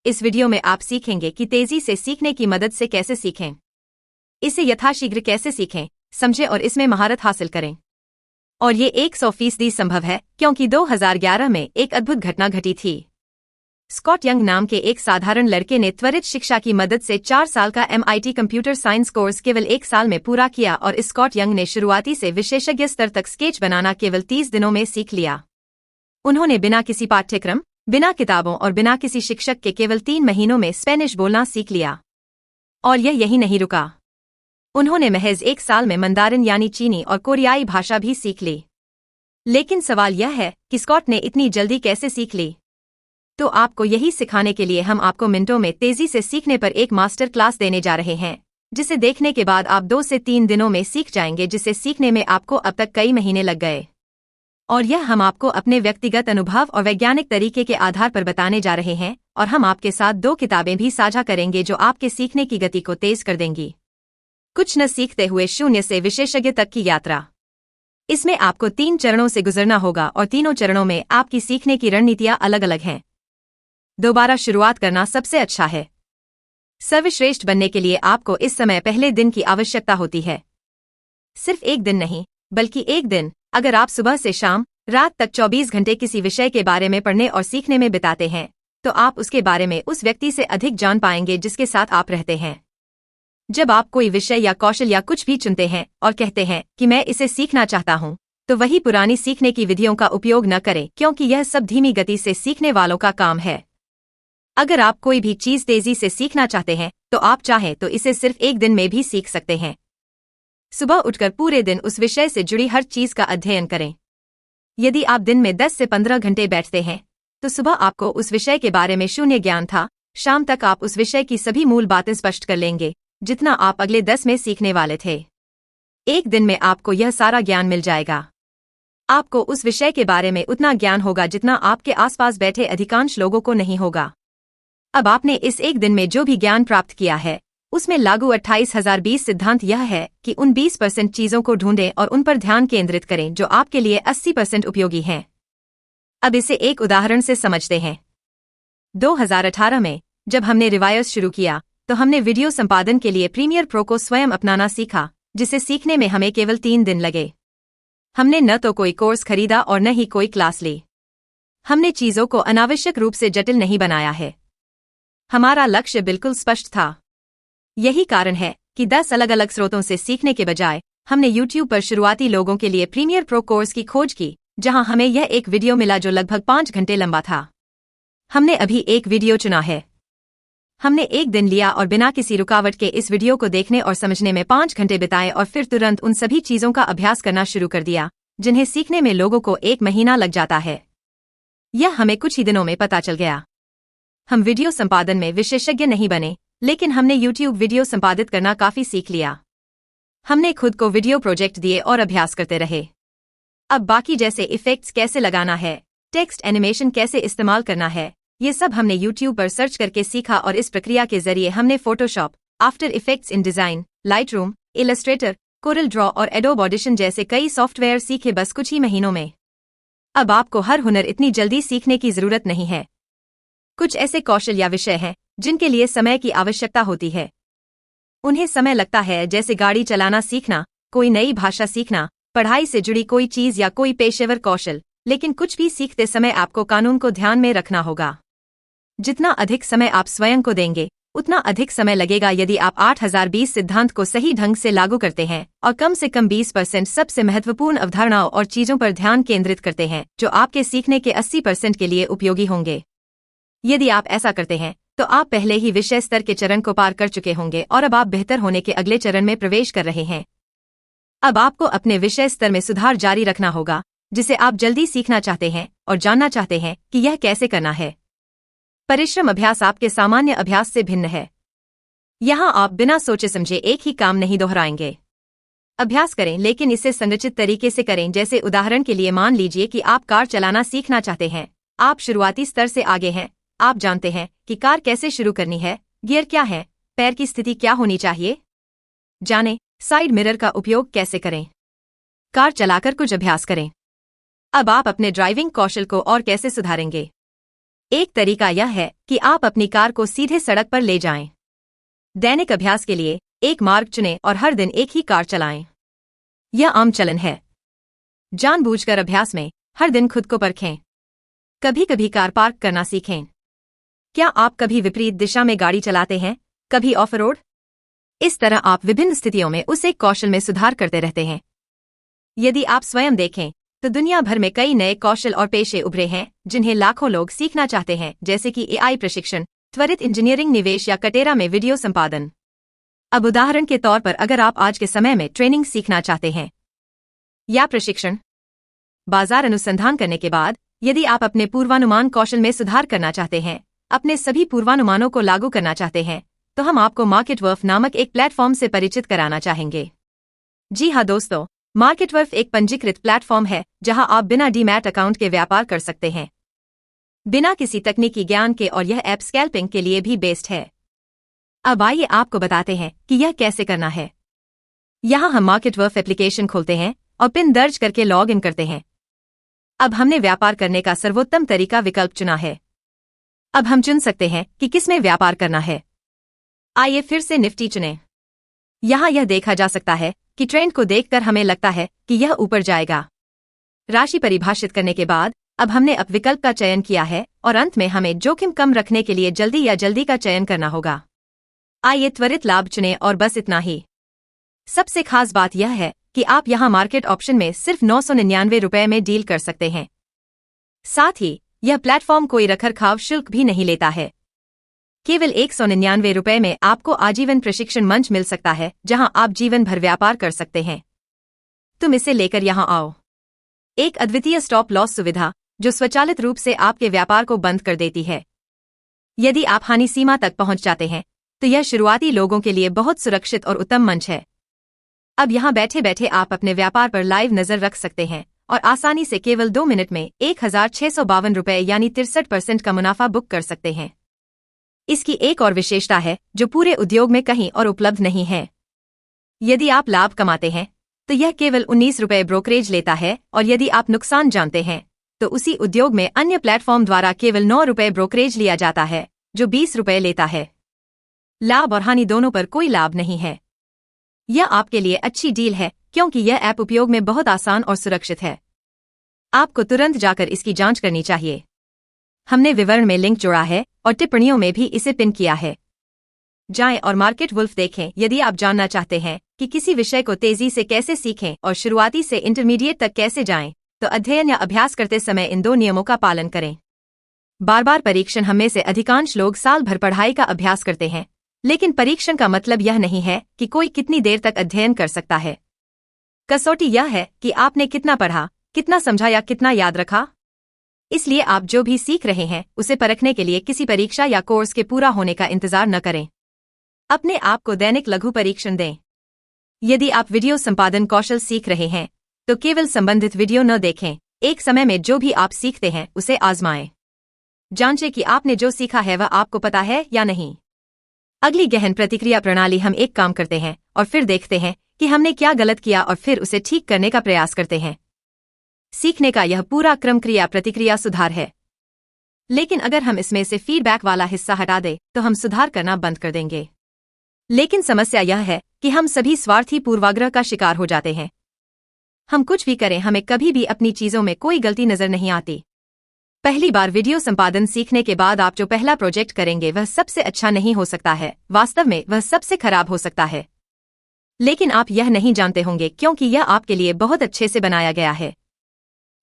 इस वीडियो में आप सीखेंगे कि तेजी से सीखने की मदद से कैसे सीखें, इसे यथाशीघ्र कैसे सीखें, समझें और इसमें महारत हासिल करें। और ये 100% संभव है क्योंकि 2011 में एक अद्भुत घटना घटी थी। स्कॉट यंग नाम के एक साधारण लड़के ने त्वरित शिक्षा की मदद से 4 साल का MIT कंप्यूटर साइंस कोर्स केवल 1 साल में पूरा किया और स्कॉट यंग ने शुरुआती से विशेषज्ञ स्तर तक स्केच बनाना केवल 30 दिनों में सीख लिया। उन्होंने बिना किसी पाठ्यक्रम, बिना किताबों और बिना किसी शिक्षक के केवल 3 महीनों में स्पेनिश बोलना सीख लिया। और यह यही नहीं रुका। उन्होंने महज 1 साल में मंदारिन यानी चीनी और कोरियाई भाषा भी सीख ली। लेकिन सवाल यह है कि स्कॉट ने इतनी जल्दी कैसे सीख ली? तो आपको यही सिखाने के लिए हम आपको मिनटों में तेजी से सीखने पर एक मास्टर क्लास देने जा रहे हैं, जिसे देखने के बाद आप 2 से 3 दिनों में सीख जाएंगे, जिसे सीखने में आपको अब तक कई महीने लग गए। और यह हम आपको अपने व्यक्तिगत अनुभव और वैज्ञानिक तरीके के आधार पर बताने जा रहे हैं, और हम आपके साथ 2 किताबें भी साझा करेंगे जो आपके सीखने की गति को तेज कर देंगी। कुछ न सीखते हुए शून्य से विशेषज्ञ तक की यात्रा। इसमें आपको 3 चरणों से गुजरना होगा और तीनों चरणों में आपकी सीखने की रणनीतियां अलग अलग हैं। दोबारा शुरुआत करना सबसे अच्छा है। सर्वश्रेष्ठ बनने के लिए आपको इस समय पहले दिन की आवश्यकता होती है। सिर्फ 1 दिन नहीं, बल्कि 1 दिन। अगर आप सुबह से शाम, रात तक 24 घंटे किसी विषय के बारे में पढ़ने और सीखने में बिताते हैं, तो आप उसके बारे में उस व्यक्ति से अधिक जान पाएंगे जिसके साथ आप रहते हैं। जब आप कोई विषय या कौशल या कुछ भी चुनते हैं और कहते हैं कि मैं इसे सीखना चाहता हूं, तो वही पुरानी सीखने की विधियों का उपयोग न करें, क्योंकि यह सब धीमी गति से सीखने वालों का काम है। अगर आप कोई भी चीज तेजी से सीखना चाहते हैं, तो आप चाहें तो इसे सिर्फ 1 दिन में भी सीख सकते हैं। सुबह उठकर पूरे दिन उस विषय से जुड़ी हर चीज का अध्ययन करें। यदि आप दिन में 10 से 15 घंटे बैठते हैं, तो सुबह आपको उस विषय के बारे में शून्य ज्ञान था। शाम तक आप उस विषय की सभी मूल बातें स्पष्ट कर लेंगे, जितना आप अगले 10 में सीखने वाले थे। 1 दिन में आपको यह सारा ज्ञान मिल जाएगा। आपको उस विषय के बारे में उतना ज्ञान होगा जितना आपके आसपास बैठे अधिकांश लोगों को नहीं होगा। अब आपने इस 1 दिन में जो भी ज्ञान प्राप्त किया है, उसमें लागू 28020 सिद्धांत यह है कि उन 20% चीजों को ढूंढें और उन पर ध्यान केंद्रित करें जो आपके लिए 80% उपयोगी हैं। अब इसे एक उदाहरण से समझते हैं। 2018 में जब हमने रिवायस शुरू किया, तो हमने वीडियो संपादन के लिए प्रीमियर प्रो को स्वयं अपनाना सीखा, जिसे सीखने में हमें केवल 3 दिन लगे। हमने न तो कोई कोर्स खरीदा और न ही कोई क्लास ली। हमने चीजों को अनावश्यक रूप से जटिल नहीं बनाया है। हमारा लक्ष्य बिल्कुल स्पष्ट था। यही कारण है कि 10 अलग अलग स्रोतों से सीखने के बजाय हमने YouTube पर शुरुआती लोगों के लिए प्रीमियर प्रो कोर्स की खोज की, जहां हमें यह एक वीडियो मिला जो लगभग 5 घंटे लंबा था। हमने अभी एक वीडियो चुना है। हमने 1 दिन लिया और बिना किसी रुकावट के इस वीडियो को देखने और समझने में 5 घंटे बिताए और फिर तुरंत उन सभी चीजों का अभ्यास करना शुरू कर दिया, जिन्हें सीखने में लोगों को 1 महीना लग जाता है। यह हमें कुछ ही दिनों में पता चल गया। हम वीडियो संपादन में विशेषज्ञ नहीं बने, लेकिन हमने YouTube वीडियो संपादित करना काफी सीख लिया। हमने खुद को वीडियो प्रोजेक्ट दिए और अभ्यास करते रहे। अब बाकी जैसे इफेक्ट्स कैसे लगाना है, टेक्स्ट एनिमेशन कैसे इस्तेमाल करना है, ये सब हमने YouTube पर सर्च करके सीखा और इस प्रक्रिया के जरिए हमने फोटोशॉप, आफ्टर इफेक्ट्स इन design, Lightroom, Illustrator, Corel Draw और एडोब ऑडिशन जैसे कई सॉफ्टवेयर सीखे, बस कुछ ही महीनों में। अब आपको हर हुनर इतनी जल्दी सीखने की जरूरत नहीं है। कुछ ऐसे कौशल या विषय हैं जिनके लिए समय की आवश्यकता होती है। उन्हें समय लगता है, जैसे गाड़ी चलाना सीखना, कोई नई भाषा सीखना, पढ़ाई से जुड़ी कोई चीज या कोई पेशेवर कौशल। लेकिन कुछ भी सीखते समय आपको कानून को ध्यान में रखना होगा। जितना अधिक समय आप स्वयं को देंगे, उतना अधिक समय लगेगा यदि आप 8020 सिद्धांत को सही ढंग से लागू करते हैं और कम से कम 20% सबसे महत्वपूर्ण अवधारणाओं और चीजों पर ध्यान केंद्रित करते हैं जो आपके सीखने के 80% के लिए उपयोगी होंगे। यदि आप ऐसा करते हैं, तो आप पहले ही विषय स्तर के चरण को पार कर चुके होंगे और अब आप बेहतर होने के अगले चरण में प्रवेश कर रहे हैं। अब आपको अपने विषय स्तर में सुधार जारी रखना होगा, जिसे आप जल्दी सीखना चाहते हैं और जानना चाहते हैं कि यह कैसे करना है। परिश्रम अभ्यास आपके सामान्य अभ्यास से भिन्न है। यहां आप बिना सोचे समझे एक ही काम नहीं दोहराएंगे। अभ्यास करें, लेकिन इसे संरचित तरीके से करें। जैसे उदाहरण के लिए मान लीजिए कि आप कार चलाना सीखना चाहते हैं। आप शुरुआती स्तर से आगे हैं। आप जानते हैं कि कार कैसे शुरू करनी है, गियर क्या है, पैर की स्थिति क्या होनी चाहिए। जानें साइड मिरर का उपयोग कैसे करें। कार चलाकर कुछ अभ्यास करें। अब आप अपने ड्राइविंग कौशल को और कैसे सुधारेंगे। एक तरीका यह है कि आप अपनी कार को सीधे सड़क पर ले जाएं। दैनिक अभ्यास के लिए एक मार्ग चुनें और हर दिन एक ही कार चलाएं। यह आम चलन है। जानबूझकर अभ्यास में हर दिन खुद को परखें। कभी कभी कार पार्क करना सीखें। क्या आप कभी विपरीत दिशा में गाड़ी चलाते हैं, कभी ऑफ रोड? इस तरह आप विभिन्न स्थितियों में उस एक कौशल में सुधार करते रहते हैं। यदि आप स्वयं देखें तो दुनिया भर में कई नए कौशल और पेशे उभरे हैं जिन्हें लाखों लोग सीखना चाहते हैं, जैसे कि एआई प्रशिक्षण, त्वरित इंजीनियरिंग निवेश या कटेरा में वीडियो संपादन। अब उदाहरण के तौर पर अगर आप आज के समय में ट्रेनिंग सीखना चाहते हैं या प्रशिक्षण बाजार अनुसंधान करने के बाद, यदि आप अपने पूर्वानुमान कौशल में सुधार करना चाहते हैं, अपने सभी पूर्वानुमानों को लागू करना चाहते हैं, तो हम आपको मार्केटवर्फ नामक एक प्लेटफॉर्म से परिचित कराना चाहेंगे। जी हाँ दोस्तों, मार्केटवर्फ एक पंजीकृत प्लेटफॉर्म है जहां आप बिना डीमैट अकाउंट के व्यापार कर सकते हैं, बिना किसी तकनीकी ज्ञान के, और यह ऐप स्कैल्पिंग के लिए भी बेस्ड है। अब आइए आपको बताते हैं कि यह कैसे करना है। यहां हम मार्केटवर्फ एप्लीकेशन खोलते हैं और पिन दर्ज करके लॉग इन करते हैं। अब हमने व्यापार करने का सर्वोत्तम तरीका विकल्प चुना है। अब हम चुन सकते हैं कि किसमें व्यापार करना है। आइए फिर से निफ्टी चुनें। यहां यह देखा जा सकता है कि ट्रेंड को देखकर हमें लगता है कि यह ऊपर जाएगा। राशि परिभाषित करने के बाद अब हमने अप विकल्प का चयन किया है और अंत में हमें जोखिम कम रखने के लिए जल्दी का चयन करना होगा। आइए त्वरित लाभ चुनें और बस इतना ही। सबसे खास बात यह है कि आप यहां मार्केट ऑप्शन में सिर्फ 999 रुपए में डील कर सकते हैं। साथ ही यह प्लेटफॉर्म कोई रखरखाव शुल्क भी नहीं लेता है। केवल 199 रुपए में आपको आजीवन प्रशिक्षण मंच मिल सकता है जहां आप जीवन भर व्यापार कर सकते हैं। तुम इसे लेकर यहां आओ। एक अद्वितीय स्टॉप लॉस सुविधा जो स्वचालित रूप से आपके व्यापार को बंद कर देती है। यदि आप हानि सीमा तक पहुंच जाते हैं तो यह शुरुआती लोगों के लिए बहुत सुरक्षित और उत्तम मंच है। अब यहां बैठे बैठे आप अपने व्यापार पर लाइव नजर रख सकते हैं और आसानी से केवल 2 मिनट में 1652 रुपए यानी 63% का मुनाफा बुक कर सकते हैं। इसकी एक और विशेषता है जो पूरे उद्योग में कहीं और उपलब्ध नहीं है। यदि आप लाभ कमाते हैं तो यह केवल 19 रुपए ब्रोकरेज लेता है, और यदि आप नुकसान जानते हैं तो उसी उद्योग में अन्य प्लेटफॉर्म द्वारा केवल 9 रुपए ब्रोकरेज लिया जाता है जो 20 रुपए लेता है। लाभ और हानि दोनों पर कोई लाभ नहीं है। यह आपके लिए अच्छी डील है क्योंकि यह ऐप उपयोग में बहुत आसान और सुरक्षित है। आपको तुरंत जाकर इसकी जांच करनी चाहिए। हमने विवरण में लिंक जोड़ा है और टिप्पणियों में भी इसे पिन किया है। जाएं और मार्केटवुल्फ देखें। यदि आप जानना चाहते हैं कि किसी विषय को तेजी से कैसे सीखें और शुरुआती से इंटरमीडिएट तक कैसे जाएं, तो अध्ययन या अभ्यास करते समय इन 2 नियमों का पालन करें। बार परीक्षण। हम में से अधिकांश लोग साल भर पढ़ाई का अभ्यास करते हैं, लेकिन परीक्षण का मतलब यह नहीं है कि कोई कितनी देर तक अध्ययन कर सकता है। कसौटी यह है कि आपने कितना पढ़ा, कितना समझा या कितना याद रखा। इसलिए आप जो भी सीख रहे हैं उसे परखने के लिए किसी परीक्षा या कोर्स के पूरा होने का इंतजार न करें। अपने आप को दैनिक लघु परीक्षण दें। यदि आप वीडियो संपादन कौशल सीख रहे हैं तो केवल संबंधित वीडियो न देखें। एक समय में जो भी आप सीखते हैं उसे आजमाएं। जांचें कि आपने जो सीखा है वह आपको पता है या नहीं। अगली गहन प्रतिक्रिया प्रणाली। हम एक काम करते हैं और फिर देखते हैं कि हमने क्या गलत किया और फिर उसे ठीक करने का प्रयास करते हैं। सीखने का यह पूरा क्रम क्रिया प्रतिक्रिया सुधार है। लेकिन अगर हम इसमें से फीडबैक वाला हिस्सा हटा दें तो हम सुधार करना बंद कर देंगे। लेकिन समस्या यह है कि हम सभी स्वार्थी पूर्वाग्रह का शिकार हो जाते हैं। हम कुछ भी करें, हमें कभी भी अपनी चीजों में कोई गलती नजर नहीं आती। पहली बार वीडियो संपादन सीखने के बाद आप जो पहला प्रोजेक्ट करेंगे वह सबसे अच्छा नहीं हो सकता है। वास्तव में वह सबसे खराब हो सकता है। लेकिन आप यह नहीं जानते होंगे क्योंकि यह आपके लिए बहुत अच्छे से बनाया गया है।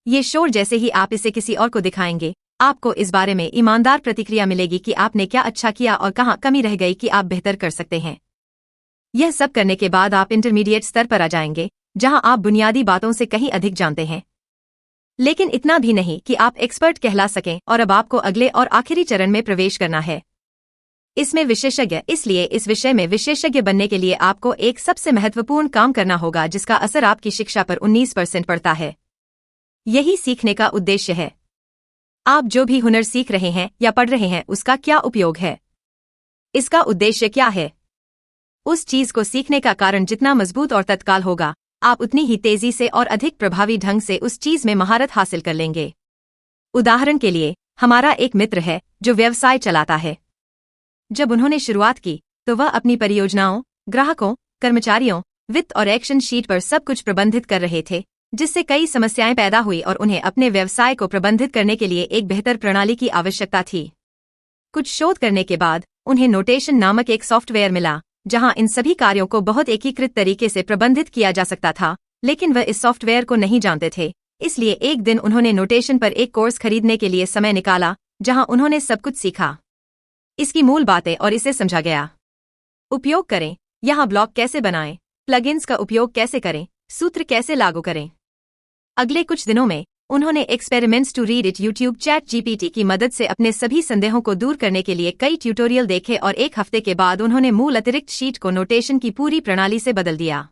ये शोर जैसे ही आप इसे किसी और को दिखाएंगे, आपको इस बारे में ईमानदार प्रतिक्रिया मिलेगी कि आपने क्या अच्छा किया और कहाँ कमी रह गई कि आप बेहतर कर सकते हैं। यह सब करने के बाद आप इंटरमीडिएट स्तर पर आ जाएंगे, जहां आप बुनियादी बातों से कहीं अधिक जानते हैं, लेकिन इतना भी नहीं कि आप एक्सपर्ट कहला सकें। और अब आपको अगले और आखिरी चरण में प्रवेश करना है, इसमें विशेषज्ञ। इसलिए इस विषय में विशेषज्ञ बनने के लिए आपको एक सबसे महत्वपूर्ण काम करना होगा जिसका असर आपकी शिक्षा पर 19% पड़ता है। यही सीखने का उद्देश्य है। आप जो भी हुनर सीख रहे हैं या पढ़ रहे हैं उसका क्या उपयोग है, इसका उद्देश्य क्या है। उस चीज को सीखने का कारण जितना मजबूत और तत्काल होगा, आप उतनी ही तेजी से और अधिक प्रभावी ढंग से उस चीज में महारत हासिल कर लेंगे। उदाहरण के लिए, हमारा एक मित्र है जो व्यवसाय चलाता है। जब उन्होंने शुरुआत की तो वह अपनी परियोजनाओं, ग्राहकों, कर्मचारियों, वित्त और एक्शन शीट पर सब कुछ प्रबंधित कर रहे थे, जिससे कई समस्याएं पैदा हुई और उन्हें अपने व्यवसाय को प्रबंधित करने के लिए एक बेहतर प्रणाली की आवश्यकता थी। कुछ शोध करने के बाद उन्हें नोटेशन नामक एक सॉफ्टवेयर मिला, जहां इन सभी कार्यों को बहुत एकीकृत तरीके से प्रबंधित किया जा सकता था, लेकिन वह इस सॉफ्टवेयर को नहीं जानते थे। इसलिए एक दिन उन्होंने नोटेशन पर एक कोर्स खरीदने के लिए समय निकाला, जहां उन्होंने सब कुछ सीखा, इसकी मूल बातें और इसे समझा गया। उपयोग करें, यहाँ ब्लॉक कैसे बनाएं, प्लगइन्स का उपयोग कैसे करें, सूत्र कैसे लागू करें। अगले कुछ दिनों में उन्होंने experiments to read it YouTube ChatGPT की मदद से अपने सभी संदेहों को दूर करने के लिए कई ट्यूटोरियल देखे और एक हफ्ते के बाद उन्होंने मूल अतिरिक्त शीट को नोटेशन की पूरी प्रणाली से बदल दिया।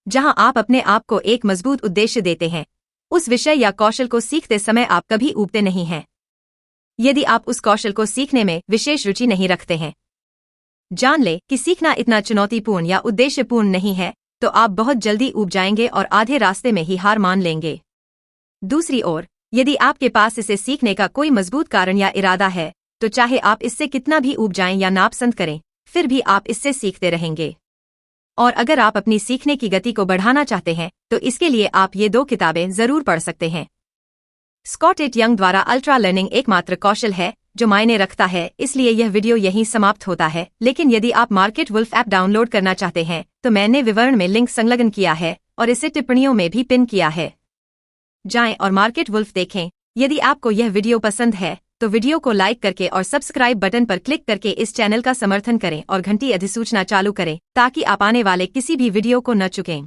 जहां आप अपने आप को एक मजबूत उद्देश्य देते हैं, उस विषय या कौशल को सीखते समय आप कभी ऊबते नहीं हैं। यदि आप उस कौशल को सीखने में विशेष रुचि नहीं रखते हैं, जान ले कि सीखना इतना चुनौतीपूर्ण या उद्देश्यपूर्ण नहीं है, तो आप बहुत जल्दी ऊब जाएंगे और आधे रास्ते में ही हार मान लेंगे। दूसरी ओर, यदि आपके पास इसे सीखने का कोई मजबूत कारण या इरादा है, तो चाहे आप इससे कितना भी ऊब जाएं या नापसंद करें, फिर भी आप इससे सीखते रहेंगे। और अगर आप अपनी सीखने की गति को बढ़ाना चाहते हैं, तो इसके लिए आप ये 2 किताबें जरूर पढ़ सकते हैं। स्कॉट एट यंग द्वारा अल्ट्रा लर्निंग एकमात्र कौशल है जो मायने रखता है, इसलिए यह वीडियो यहीं समाप्त होता है। लेकिन यदि आप मार्केट वुल्फ ऐप डाउनलोड करना चाहते हैं, तो मैंने विवरण में लिंक संलग्न किया है और इसे टिप्पणियों में भी पिन किया है। जाएं और मार्केट वुल्फ देखें। यदि आपको यह वीडियो पसंद है तो वीडियो को लाइक करके और सब्सक्राइब बटन पर क्लिक करके इस चैनल का समर्थन करें और घंटी अधिसूचना चालू करें, ताकि आप आने वाले किसी भी वीडियो को न चुकें।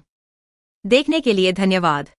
देखने के लिए धन्यवाद।